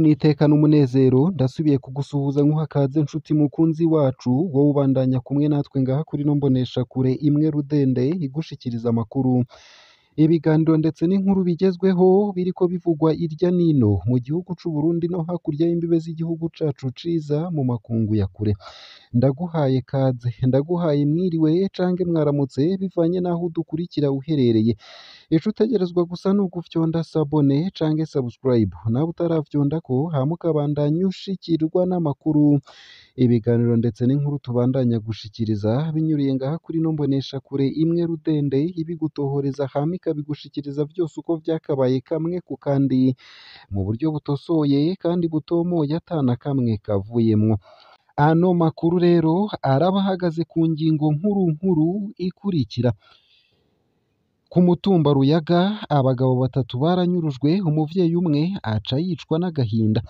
N'iteka n'umunezero ndasubiye kugusuhuza nkuha kaze nshuti mukunzi wacu wowe ubandanya kumwe natwe ngaha kuri no mbonesha kure imwe rudende igushikiriza amakuru ibiganiro ndetse n'inkuru bigezweho biriko bivugwa irya nino mu gihugu c'u Burundi no hakurya y'imbibe z'igihugu cacu ciza mu makungu ya kure ndaguhaye kaze ndaguhaye mwiriwe canke mwaramutse bivanye naho udukurikira uherereye ico utegerezwa gusa n'ugufyonda sabone canke subscribe nawe utaravyondako hama ukabandanya ushikirwa n'amakuru ibiganiro ndetse n'inkuru tubandanya gushikiriza binyuriye ngaha kuri no mbonesha kure imwe rudende ibigutohoreza hama ikabigushikiriza vyose uko vyakabaye kamwe ku kandi mu buryo butosoye kandi butomoye atana kamwe kavuyemwo ano makuru rero araba ahagaze ku ngingo nkuru ikurikira ku mutumba Ruyaga abagabo batatu baranyurujwe umuvyeyi umwe aca yicwa n'agahinda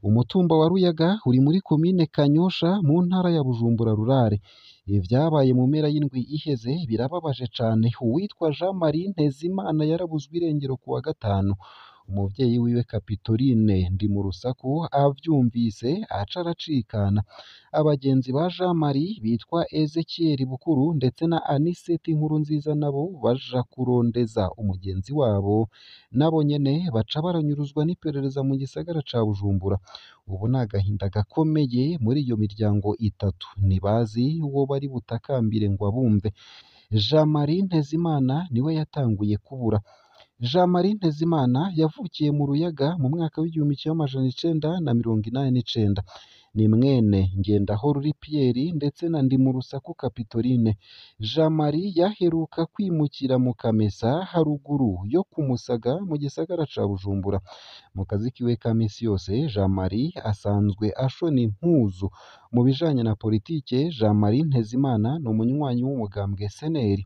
umutumba wa Ruyaga uri muri komine Kanyosha mu ntara ya Bujumbura rurare ivyabaye mu mpera y'indwi iheze birababaje cane uwitwa Jean Marie Ntezimana yarabuzwe irengero ku wa gatanu umuvyeyi wiwe Kapitoline ndi mu rusaku avyumvise aca aracikana abagenzi ba Jean Marie bitwa Ezekiel Bukuru ndetse na Aniseti Nkurunziza nabo baja kurondeza umugenzi wabo nabo nyene baca baranyuruzwa n'iperereza mu gisagara ca Bujumbura ubu n'agahinda gakomeye muri iyo miryango itatu ntibazi uwo bari butakambire ngo abumve Jean Marie Ntezimana niwe yatanguye kubura Jean Marie Ntezimana yavukiye mu Ruyaga mu mwaka w'igihumbi kimwe amajana icenda na mirongo inani n'icenda ni mwene Ngendahoruri Pierre ndetse na Ndimurusaku Kapitoline Jean Marie yaheruka kwimukira mu Kamesa haruguru yo kumusaga mu gisagara ca Bujumbura mu kazi kiwe ka misi yose Jean Marie asanzwe ashona impuzu mu bijanye na politike Jean Marie Ntezimana ni umunywanyi w'umugambwe SNL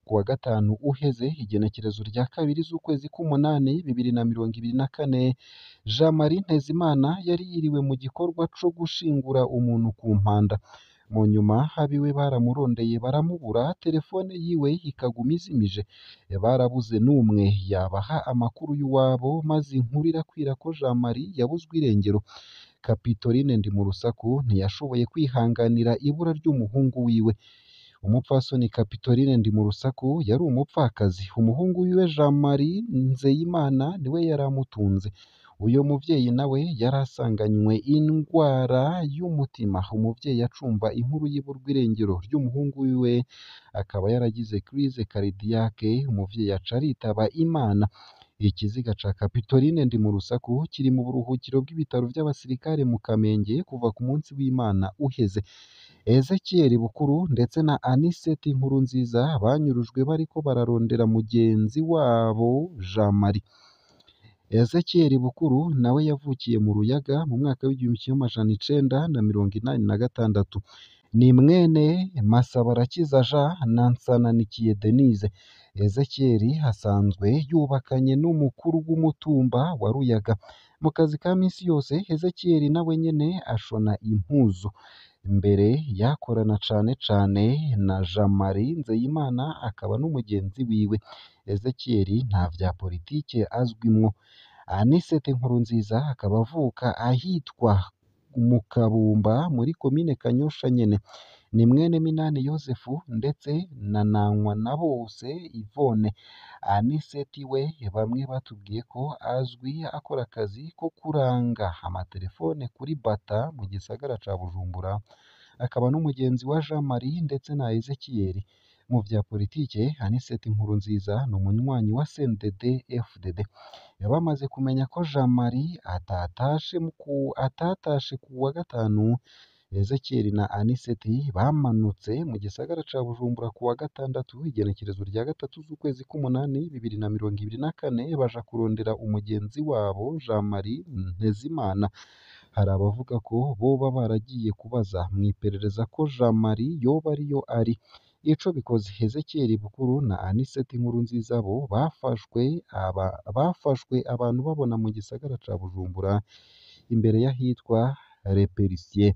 ku wa gatanu uheze igenekerezo rya kabiri z'ukwezi k'umunani 2024 Jean Marie Ntezimana yari yiriwe mu gikorwa co gushingura umuntu ku mpanda mu nyuma abiwe baramurondeye baramubura telefone yiwe ikaguma izimije barabuze n'umwe yabaha amakuru y'uwabo maze inkuru irakwira ko Jean Marie yabuzwe irengero Kapitoline ndi mu rusaku ntiyashoboye kwihanganira ibura ry'umuhungu wiwe umupfasoni Kapitoline ndi mu rusaku yari umupfakazi umuhungu wiwe Jean Marie Nzeyimana niwe yaramutunze uyo muvyeyi nawe yarasanganywe indwara y'umutima umuvyeyi acumba inkuru y'iburwa irengero ry'umuhungu wiwe akaba yaragize crise cardiaque umuvyeyi aca aritaba Imana ikiziga ca Kapitoline ndi mu rusaku kiri mu buruhukiro bw'ibitaro vy'abasirikare mu Kamenge kuva ku munsi w'Imana uheze Ezekiel Bukuru ndetse na Aniseti Nkurunziza banyurujwe bariko bararondera mugenzi wabo Jean Marie Ezekiel Bukuru nawe yavukiye mu Ruyaga mu mwaka w'igihumbi kimwe amajana icenda na mirongo inani na gatandatu ni mwene Masabarakiza Jean na Nsananikiye Denise Ezekiel asanzwe yubakanye n'umukuru w'umutumba wa Ruyaga mu kazi ka misi yose Ezekiel nawe nyene ashona impuzu mbere yakorana cane na Jean Marie Nzeyimana akaba n'umugenzi wiwe Ezekiel nta vya politike azwimwo Anisete Nkurunziza akaba avuka ahitwa mu Kabumba muri komine Kanyosha nyene ni mwene Minani Yosefu ndetse na Nankwa na bose Yvonne Aniseti we bamwe batubwiye ko azwi akora akazi ko kuranga amatelefone kuri Bata mu gisagara ca Bujumbura akaba n'umugenzi wa Jean Marie ndetse na Ezekiel mu vya politike Aniseti Nkurunziza ni umunywanyi wa CNDD FDD yabamaze kumenya ko Jean Marie atatashe ku wa gatanu Ezekiel na Aniseti bamanutse mu gisagara ca Bujumbura ku wa gatandatu igenekerezo rya gatatu z'ukwezi k'umunani 2024 baja kurondera umugenzi wabo Jean Marie Ntezimana hari abavuga ko boba baragiye kubaza mw'iperereza ko Jean Marie yoba ariyo ari ico bikoze Ezekiel Bukuru na Aniseti Nkurunziza bo bafashwe abantu babona mu gisagara ca Bujumbura imbere y'ahitwa Repericier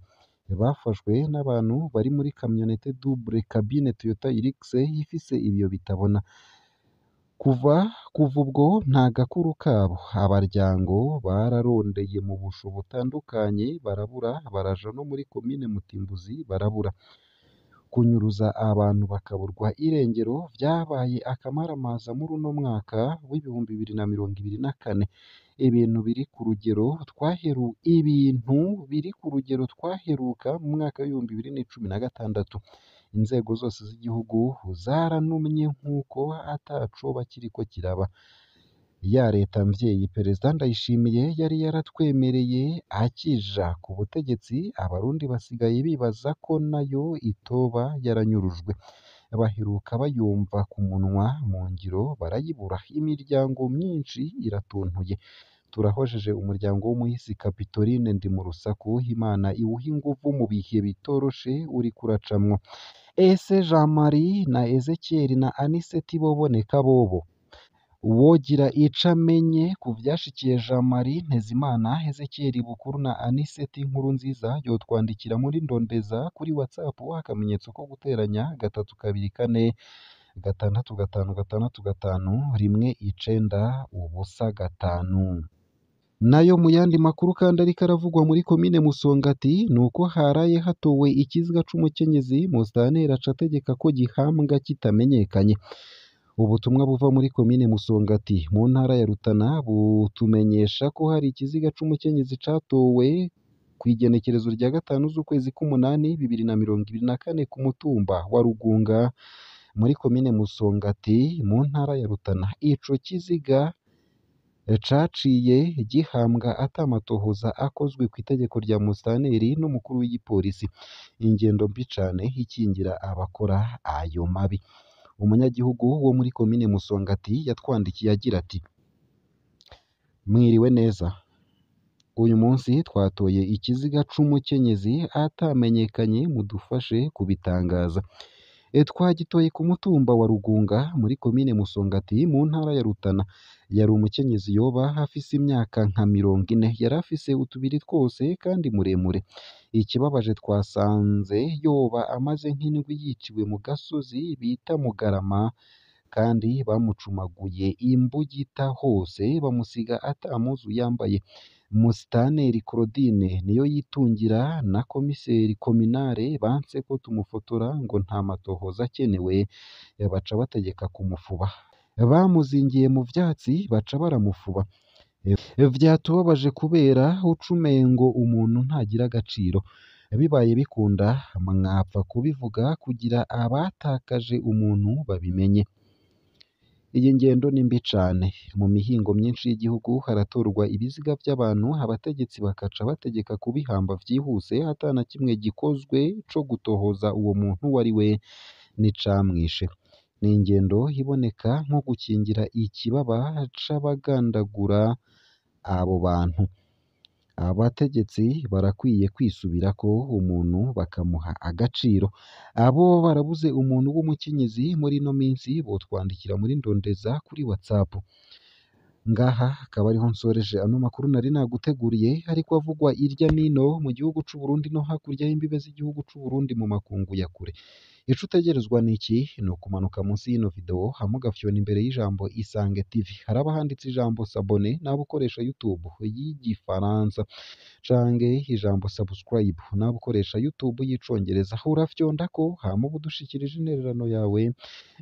bafashwe n'abantu bari muri kamyonete double cabine Toyota Hilux ifise ibiyo bitabona. Kuva ubwo nta gakuru kabo, abaryango bararondeye mu busho butandukanye barabura, baraja no muri komine Mutimbuzi barabura. Kunyuruza abantu bakaburwa irengero vyabaye akamaramaza muri uno mwaka w'ibihumbi 2024. Ibintu biri ku rugero twaheruka mu mwaka w'ibihumbi 2016. Inzego zose z'igihugu zaranumye nk'uko atacoba kiriko kiraba. Ya leta mvyeyi Perezida Ndayishimiye yari yaratwemereye akija ku butegetsi, abarundi basigaye bibaza ko nayo itoba yaranyurujwe. Baheruka bayumva ku munwa, mu ngiro barayibura. Imiryango myinshi iratuntuye. Turahojeje umuryango w'umuhisi Kapitoline Ndimurusaku, Imana iwuhe inguvu mu bihe bitoroshe uriko uracamwo. Ese Jean Marie na Ezekiel na Anicet boboneka bobo? Uwogira ico amenye ku vyashikiye Jean Marie Ntezimana, Ezekiel Bukuru na Anicet Nkurunziza yotwandikira muri ndondeza kuri WhatsApp akamenyetso ko guteranya 324 655 Nayo mu yandi makuru kandi ariko aravugwa muri komine Musongati nuko haraye hatowe ikiziga c'umukenyezi Musitanteri aca ategeka ko gihambwa kitamenyekanye. Ubutumwa buva muri komine Musongati mu ntara ya Rutana butumenyesha ko hari ikiziga c'umukenyezi catowe kw'igenekerezo rya 5 z'ukwezi k'umunani 2024 ku mutumba wa Rugunga muri komine Musongati mu ntara ya Rutana. Ico kiziga caciye gihambwa atamatohoza akozwe kw'itegeko rya Musitanteri n'umukuru w'igipolisi. Ingendo mbi cane ikingira abakora ayo mabi. Umunyagihugu wo muri komine Musongati yatwandikiye agira ati: mwiriwe neza, uyu munsi twatoye ikiziga c'umukenyezi atamenyekanye, mudufashe kubitangaza. Twagitoye ku mutumba wa Rugunga muri komine Musongati mu ntara ya Rutana. Yari umukenyezi yoba afise imyaka nka 40, yari afise utubiri twose kandi muremure. Ikibabaje twasanze yoba amaze nk'indwi yiciwe mu gasozi bita Mugarama, kandi bamucumaguye imbugita hose bamusiga ata muzu yambaye. Musitanteri Claudine niyo yitungira na komiseri kominare banse ko tumufotora ngo nta matohoza akenewe, baca bategeka kumufuba. Bamuzingiye mu vyatsi baca baramufuba. Vyatubabaje kubera ucumengo umuntu ntagira agaciro. Bibaye bikunda mwapfa kubivuga kugira abatakaje umuntu babimenye. Iyi ngendo ni mbi cane. Mu mihingo myinshi y'igihugu haratorwa ibiziga vy'abantu, abategetsi bakaca bategeka kubihamba vyihuse atana kimwe gikozwe co gutohoza uwo muntu wari we n'icamwishe. Ni ingendo iboneka nko gukingira ikibaba c'abagandagura abo bantu. Abategetsi barakwiye kwisubirako umuntu bakamuha agaciro. Abo barabuze umuntu w'umukenyezi muri ino minsi botwandikira muri ndondeza kuri WhatsApp. Ngaha akaba ariho nsoreje ano makuru nari naguteguriye, ariko avugwa irya nino mu gihugu c'u Burundi no hakurya y'imbibe z'igihugu c'u Burundi mu makungu ya kure. Ico utegerezwa niki? Ni ukumanuka munsi y'ino video hama ugafyona imbere y'ijambo Isange TV. Haraba handitse ijambo s'abone naba ukoresha YouTube y'igifaransa, canke ijambo subscribe naba ukoresha YouTube y'icongereza. Urafyondako hama uba udushikirije intererano yawe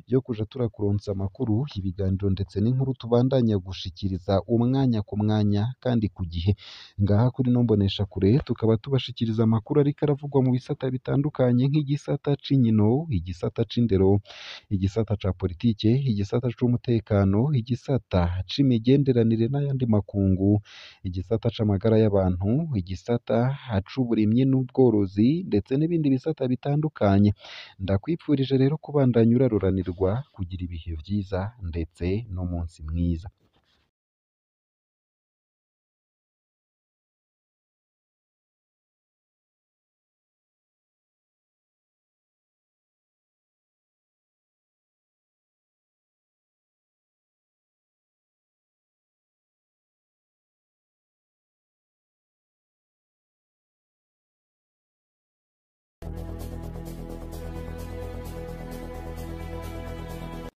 yo kuja turakuronsa amakuru, ibiganiro ndetse n'inkuru tubandanya gushikiriza umwanya ku mwanya kandi ku gihe. Ngaha kuri no mbonesha kure tukaba tubashikiriza amakuru ariko aravugwa mu bisata bitandukanye nk'igisata c'inkino, igisata c'indero, igisata ca politike, igisata c'umutekano, igisata c'imigenderanire n'ayandi makungu, igisata c'amagara y'abantu, igisata c'uburimyi n'ubworozi ndetse n'ibindi bisata bitandukanye. Ndakwipfurije rero kubandanya uraruranirwa, kugira ibihe vyiza ndetse n'umunsi mwiza.